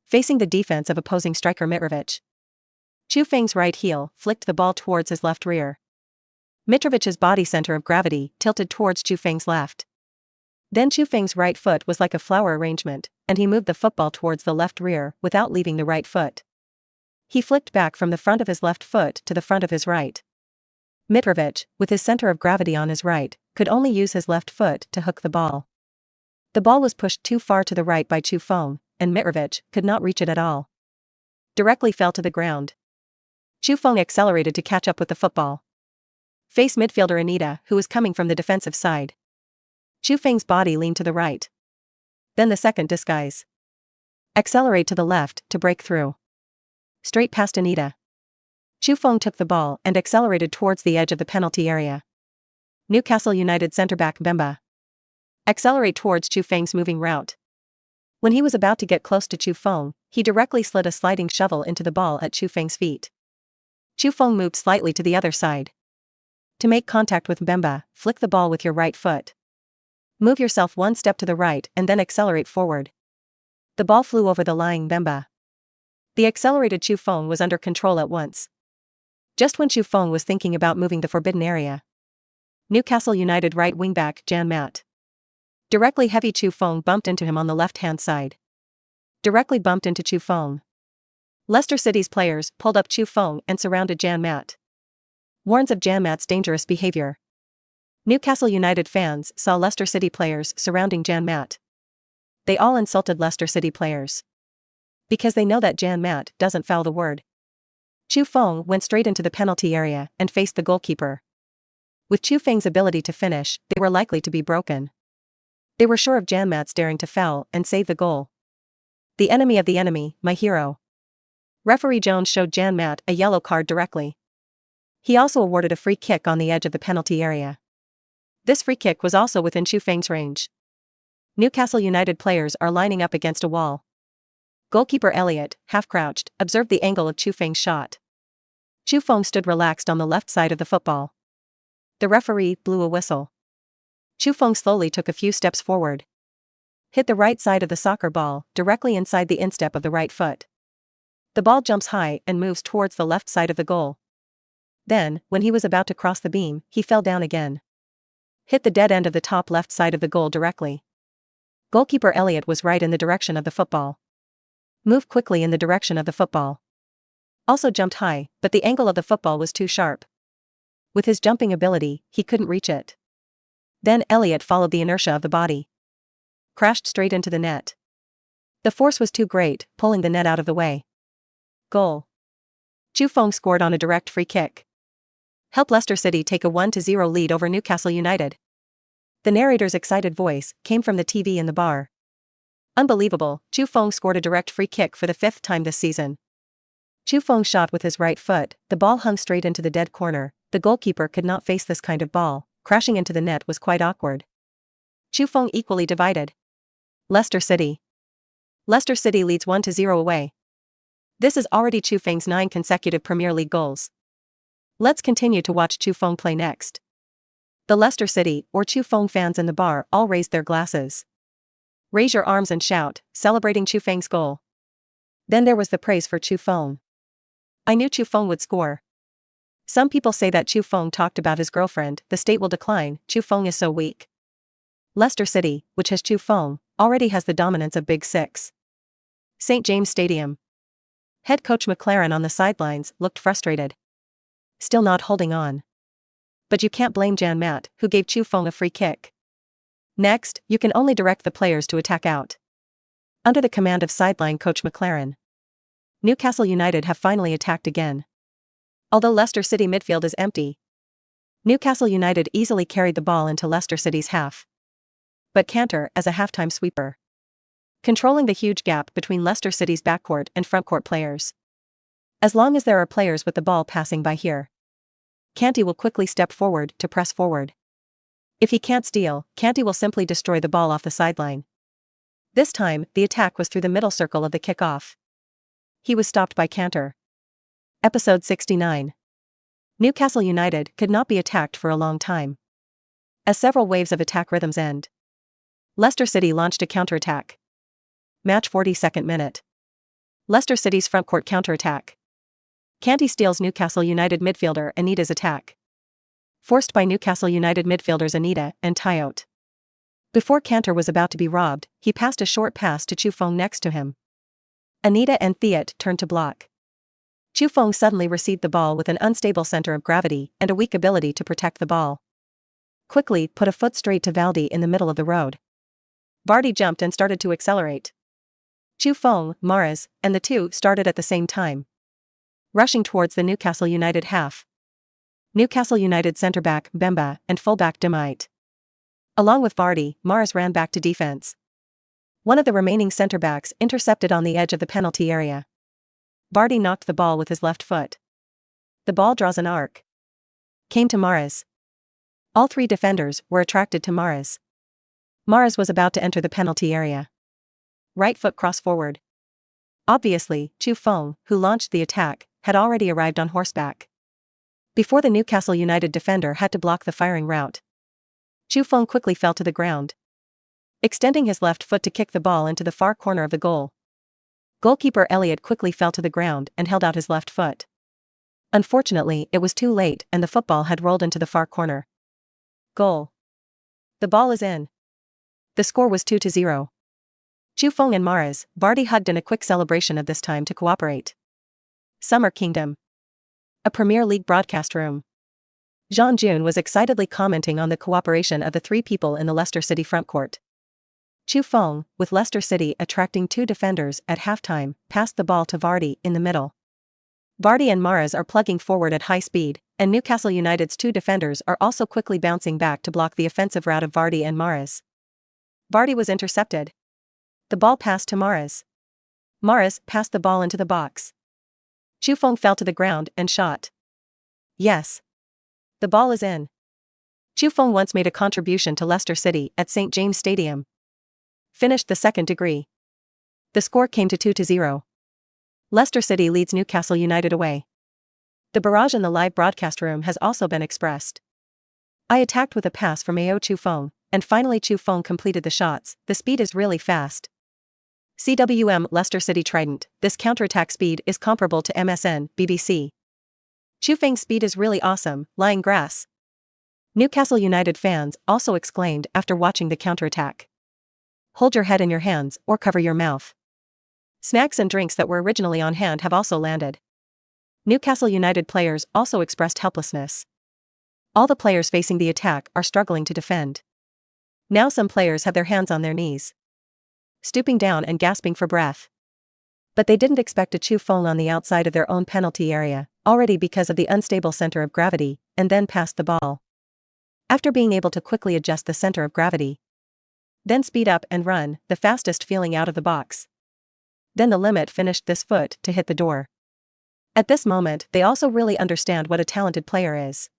facing the defense of opposing striker Mitrovic. Chu Feng's right heel flicked the ball towards his left rear. Mitrovic's body center of gravity tilted towards Chu Feng's left. Then Chu Feng's right foot was like a flower arrangement, and he moved the football towards the left rear without leaving the right foot. He flicked back from the front of his left foot to the front of his right. Mitrovic, with his center of gravity on his right, could only use his left foot to hook the ball. The ball was pushed too far to the right by Chu Feng, and Mitrovic could not reach it at all. Directly fell to the ground. Chu Feng accelerated to catch up with the football. Face midfielder Anita, who was coming from the defensive side. Chu Feng's body leaned to the right. Then the second disguise. Accelerate to the left to break through. Straight past Anita. Chu Feng took the ball and accelerated towards the edge of the penalty area. Newcastle United centre-back Mbemba. Accelerate towards Chu Feng's moving route. When he was about to get close to Chu Feng, he directly slid a sliding shovel into the ball at Chu Feng's feet. Chu Feng moved slightly to the other side. To make contact with Mbemba, flick the ball with your right foot. Move yourself one step to the right and then accelerate forward. The ball flew over the lying Mbemba. The accelerated Chu Feng was under control at once. Just when Chu Feng was thinking about moving the forbidden area, Newcastle United right wing-back Jan Matt. Directly heavy Chu Feng bumped into him on the left-hand side. Directly bumped into Chu Feng. Leicester City's players pulled up Chu Feng and surrounded Jan Matt. Warns of Jan Matt's dangerous behavior. Newcastle United fans saw Leicester City players surrounding Jan Matt. They all insulted Leicester City players. Because they know that Jan Matt doesn't foul the word. Chu Feng went straight into the penalty area and faced the goalkeeper. With Chu Feng's ability to finish, they were likely to be broken. They were sure of Jan Matt's daring to foul and save the goal. The enemy of the enemy, my hero. Referee Jones showed Jan Matt a yellow card directly. He also awarded a free kick on the edge of the penalty area. This free kick was also within Chu Feng's range. Newcastle United players are lining up against a wall. Goalkeeper Elliott, half-crouched, observed the angle of Chu Feng's shot. Chu Feng stood relaxed on the left side of the football. The referee blew a whistle. Chu Feng slowly took a few steps forward. Hit the right side of the soccer ball, directly inside the instep of the right foot. The ball jumps high and moves towards the left side of the goal. Then, when he was about to cross the beam, he fell down again. Hit the dead end of the top left side of the goal directly. Goalkeeper Elliott was right in the direction of the football. Moved quickly in the direction of the football. Also jumped high, but the angle of the football was too sharp. With his jumping ability, he couldn't reach it. Then Elliott followed the inertia of the body. Crashed straight into the net. The force was too great, pulling the net out of the way. Goal. Chu Feng scored on a direct free kick. Helped Leicester City take a 1-0 lead over Newcastle United. The narrator's excited voice came from the TV in the bar. Unbelievable, Chu Feng scored a direct free kick for the 5th time this season. Chu Feng shot with his right foot, the ball hung straight into the dead corner. The goalkeeper could not face this kind of ball. Crashing into the net was quite awkward. Chu Feng equally divided. Leicester City. Leicester City leads 1-0 away. This is already Chu Feng's 9 consecutive Premier League goals. Let's continue to watch Chu Feng play next. The Leicester City or Chu Feng fans in the bar all raised their glasses. Raise your arms and shout, celebrating Chu Feng's goal. Then there was the praise for Chu Feng. I knew Chu Feng would score. Some people say that Chu Feng talked about his girlfriend. The state will decline. Chu Feng is so weak. Leicester City, which has Chu Feng, already has the dominance of Big Six. St. James Stadium. Head coach McLaren on the sidelines looked frustrated. Still not holding on. But you can't blame Jan Matt, who gave Chu Feng a free kick. Next, you can only direct the players to attack out. Under the command of sideline coach McLaren, Newcastle United have finally attacked again. Although Leicester City midfield is empty, Newcastle United easily carried the ball into Leicester City's half. But Cantor as a halftime sweeper, controlling the huge gap between Leicester City's backcourt and frontcourt players. As long as there are players with the ball passing by here, Canty will quickly step forward to press forward. If he can't steal, Canty will simply destroy the ball off the sideline. This time, the attack was through the middle circle of the kickoff. He was stopped by Cantor. Episode 69. Newcastle United could not be attacked for a long time, as several waves of attack rhythms end. Leicester City launched a counterattack. Match 42nd minute. Leicester City's frontcourt counterattack. Canty steals Newcastle United midfielder Anita's attack. Forced by Newcastle United midfielders Anita and Tyote. Before Cantor was about to be robbed, he passed a short pass to Chu Feng next to him. Anita and Tyote turned to block. Chu Feng suddenly received the ball with an unstable center of gravity and a weak ability to protect the ball. Quickly put a foot straight to Valdi in the middle of the road. Vardy jumped and started to accelerate. Chu Feng, Mahrez, and the two started at the same time, rushing towards the Newcastle United half. Newcastle United centre-back Bemba and full-back Demite, along with Vardy, Mahrez ran back to defense. One of the remaining centre-backs intercepted on the edge of the penalty area. Vardy knocked the ball with his left foot. The ball draws an arc. Came to Mahrez. All three defenders were attracted to Mahrez. Mahrez was about to enter the penalty area. Right foot cross forward. Obviously, Chu Feng, who launched the attack, had already arrived on horseback. Before the Newcastle United defender had to block the firing route, Chu Feng quickly fell to the ground, extending his left foot to kick the ball into the far corner of the goal. Goalkeeper Elliott quickly fell to the ground and held out his left foot. Unfortunately, it was too late and the football had rolled into the far corner. Goal. The ball is in. The score was 2-0. Chu Feng and Mahrez, Vardy hugged in a quick celebration of this time to cooperate. Summer Kingdom. A Premier League broadcast room. Jean June was excitedly commenting on the cooperation of the three people in the Leicester City frontcourt. Chu Feng, with Leicester City attracting two defenders at halftime, passed the ball to Vardy in the middle. Vardy and Mahrez are plugging forward at high speed, and Newcastle United's two defenders are also quickly bouncing back to block the offensive route of Vardy and Mahrez. Vardy was intercepted. The ball passed to Mahrez. Mahrez passed the ball into the box. Chu Feng fell to the ground and shot. Yes. The ball is in. Chu Feng once made a contribution to Leicester City at St. James Stadium. Finished the second degree. The score came to 2-0. Leicester City leads Newcastle United away. The barrage in the live broadcast room has also been expressed. I attacked with a pass from AO Chu Feng, and finally Chu Feng completed the shots. The speed is really fast. CWM Leicester City Trident, this counterattack speed is comparable to MSN, BBC. Chu Feng's speed is really awesome, lying grass. Newcastle United fans also exclaimed after watching the counterattack. Hold your head in your hands or cover your mouth. Snacks and drinks that were originally on hand have also landed. Newcastle United players also expressed helplessness. All the players facing the attack are struggling to defend. Now some players have their hands on their knees, stooping down and gasping for breath. But they didn't expect a Chu Feng on the outside of their own penalty area, already because of the unstable center of gravity, and then passed the ball. After being able to quickly adjust the center of gravity, then speed up and run, the fastest feeling out of the box. Then the limit finished this foot to hit the door. At this moment, they also really understand what a talented player is.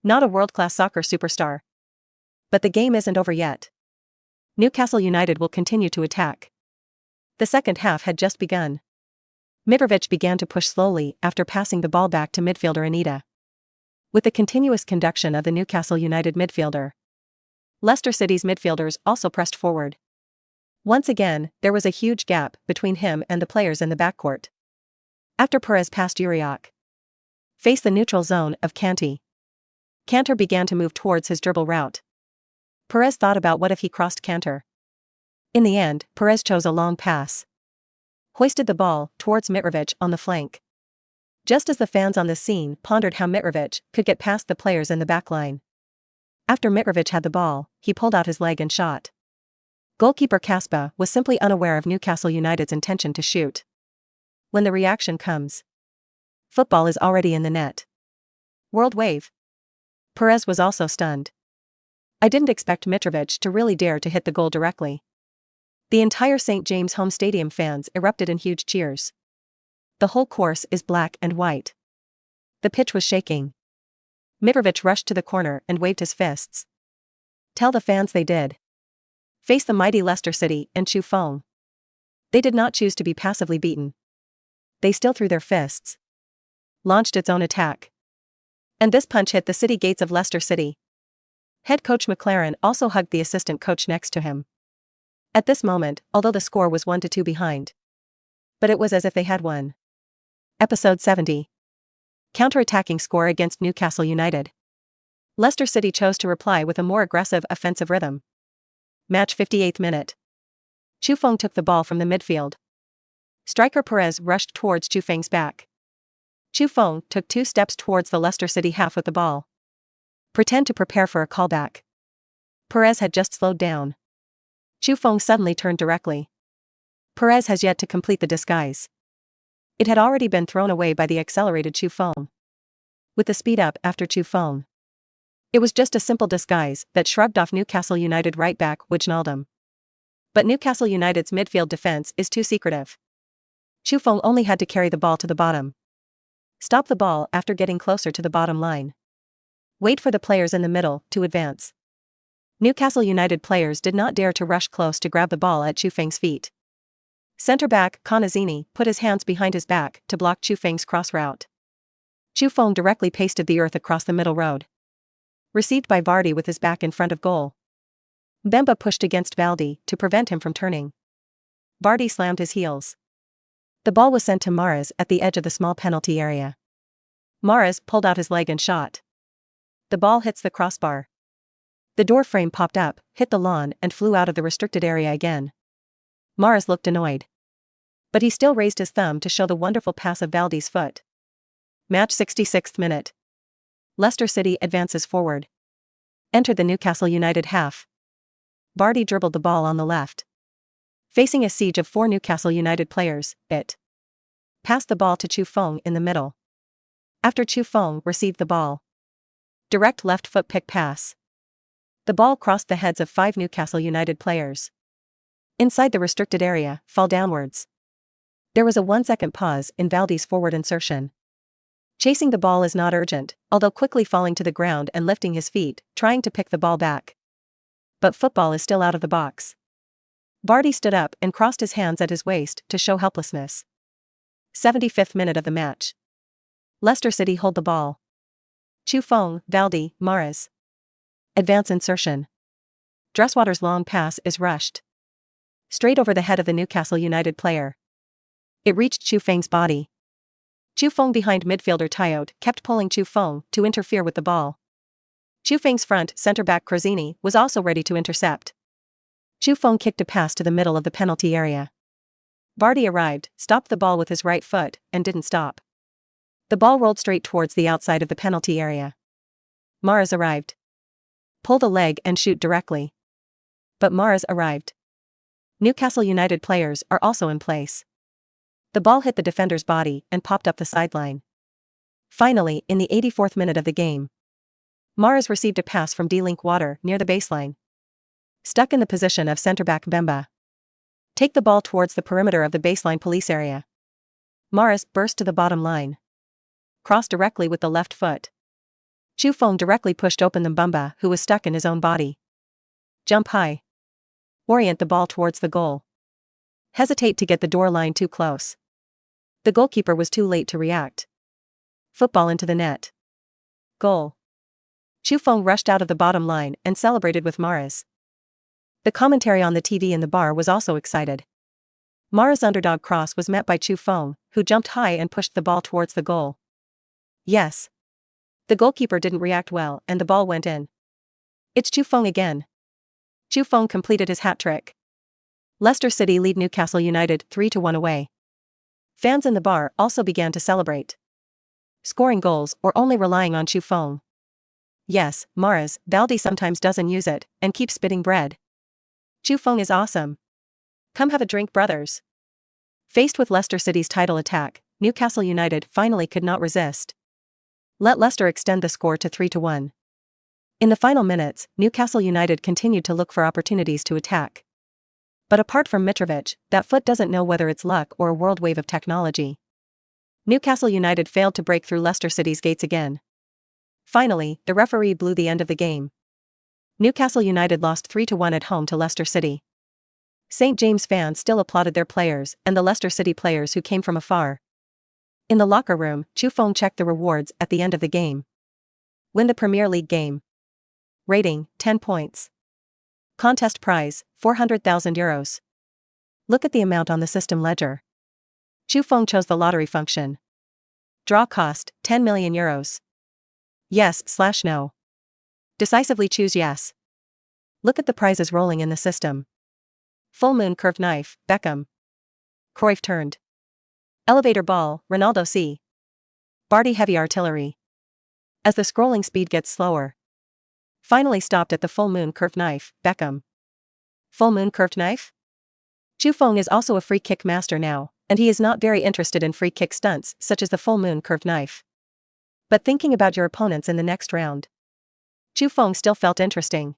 Not a world-class soccer superstar. But the game isn't over yet. Newcastle United will continue to attack. The second half had just begun. Mitrovic began to push slowly after passing the ball back to midfielder Anita. With the continuous conduction of the Newcastle United midfielder, Leicester City's midfielders also pressed forward. Once again, there was a huge gap between him and the players in the backcourt. After Perez passed Uriak, faced the neutral zone of Canty, Cantor began to move towards his dribble route. Perez thought about what if he crossed Cantor. In the end, Perez chose a long pass. Hoisted the ball towards Mitrovic on the flank. Just as the fans on the scene pondered how Mitrovic could get past the players in the back line. After Mitrovic had the ball, he pulled out his leg and shot. Goalkeeper Kaspa was simply unaware of Newcastle United's intention to shoot. When the reaction comes, football is already in the net. World wave. Perez was also stunned. I didn't expect Mitrovic to really dare to hit the goal directly. The entire St. James home stadium fans erupted in huge cheers. The whole course is black and white. The pitch was shaking. Mitrovic rushed to the corner and waved his fists. Tell the fans they did face the mighty Leicester City and Chu Feng. They did not choose to be passively beaten. They still threw their fists. Launched its own attack. And this punch hit the city gates of Leicester City. Head coach McLaren also hugged the assistant coach next to him. At this moment, although the score was 1-2 behind. But it was as if they had won. Episode 70. Counter-attacking score against Newcastle United. Leicester City chose to reply with a more aggressive offensive rhythm. Match 58th minute. Chu Feng took the ball from the midfield. Striker Perez rushed towards Chu Feng's back. Chu Feng took 2 steps towards the Leicester City half with the ball. Pretend to prepare for a callback. Perez had just slowed down. Chu Feng suddenly turned directly. Perez has yet to complete the disguise. It had already been thrown away by the accelerated Chu Feng. With the speed up after Chu Feng. It was just a simple disguise that shrugged off Newcastle United right back Wijnaldum. But Newcastle United's midfield defense is too secretive. Chu Feng only had to carry the ball to the bottom. Stop the ball after getting closer to the bottom line. Wait for the players in the middle to advance. Newcastle United players did not dare to rush close to grab the ball at Chu Feng's feet. Centre-back Konazzini put his hands behind his back to block Chu Feng's cross route. Chu Feng directly pasted the earth across the middle road. Received by Vardy with his back in front of goal. Mbemba pushed against Valdi to prevent him from turning. Vardy slammed his heels. The ball was sent to Mahrez at the edge of the small penalty area. Mahrez pulled out his leg and shot. The ball hits the crossbar. The door frame popped up, hit the lawn and flew out of the restricted area again. Mahrez looked annoyed. But he still raised his thumb to show the wonderful pass of Valdi's foot. Match 66th minute. Leicester City advances forward. Entered the Newcastle United half. Vardy dribbled the ball on the left. Facing a siege of 4 Newcastle United players, it passed the ball to Chu Feng in the middle. After Chu Feng received the ball. Direct left foot pick pass. The ball crossed the heads of 5 Newcastle United players. Inside the restricted area, fall downwards. There was a 1-second pause in Valdi's forward insertion. Chasing the ball is not urgent, although quickly falling to the ground and lifting his feet, trying to pick the ball back. But football is still out of the box. Vardy stood up and crossed his hands at his waist to show helplessness. 75th minute of the match. Leicester City hold the ball. Chu Feng, Valdi, Mahrez. Advance insertion. Dresswater's long pass is rushed. Straight over the head of the Newcastle United player. It reached Chu Feng's body. Chu Feng behind midfielder Tayot kept pulling Chu Feng to interfere with the ball. Chu Feng's front centre-back Konazzini was also ready to intercept. Chu Feng kicked a pass to the middle of the penalty area. Vardy arrived, stopped the ball with his right foot, and didn't stop. The ball rolled straight towards the outside of the penalty area. Mahrez arrived. Pull the leg and shoot directly. But Mahrez arrived. Newcastle United players are also in place. The ball hit the defender's body and popped up the sideline. Finally, in the 84th minute of the game, Mahrez received a pass from Drinkwater near the baseline. Stuck in the position of centre-back Mbemba. Take the ball towards the perimeter of the baseline police area. Mahrez burst to the bottom line. Crossed directly with the left foot. Chu Feng directly pushed open the Mbemba, who was stuck in his own body. Jump high. Orient the ball towards the goal. Hesitate to get the door line too close. The goalkeeper was too late to react. Football into the net. Goal. Chu Feng rushed out of the bottom line and celebrated with Mahrez. The commentary on the TV in the bar was also excited. Mahrez's underdog cross was met by Chu Feng, who jumped high and pushed the ball towards the goal. Yes. The goalkeeper didn't react well and the ball went in. It's Chu Feng again. Chu Feng completed his hat-trick. Leicester City lead Newcastle United 3-1 away. Fans in the bar also began to celebrate. scoring goals or only relying on Chu Feng? Yes, Maras, Baldi sometimes doesn't use it, and keeps spitting bread. Chu Feng is awesome. Come have a drink, brothers. Faced with Leicester City's title attack, Newcastle United finally could not resist. Let Leicester extend the score to 3-1. In the final minutes, Newcastle United continued to look for opportunities to attack. But apart from Mitrovic, that foot doesn't know whether it's luck or a world wave of technology. Newcastle United failed to break through Leicester City's gates again. Finally, the referee blew the end of the game. Newcastle United lost 3-1 at home to Leicester City. St. James fans still applauded their players and the Leicester City players who came from afar. In the locker room, Chu Feng checked the rewards at the end of the game. Win the Premier League game. Rating, 10 points. Contest prize, €400,000. Look at the amount on the system ledger. Chu Feng chose the lottery function. Draw cost, €10 million. Yes/no. Decisively choose yes. Look at the prizes rolling in the system. Full moon curved knife, Beckham. Cruyff turned. Elevator ball, Ronaldo C. Barty heavy artillery. As the scrolling speed gets slower. Finally stopped at the full moon curved knife, Beckham. Full moon curved knife? Chu Feng is also a free kick master now, and he is not very interested in free kick stunts such as the full moon curved knife. But thinking about your opponents in the next round. Chu Feng still felt interesting.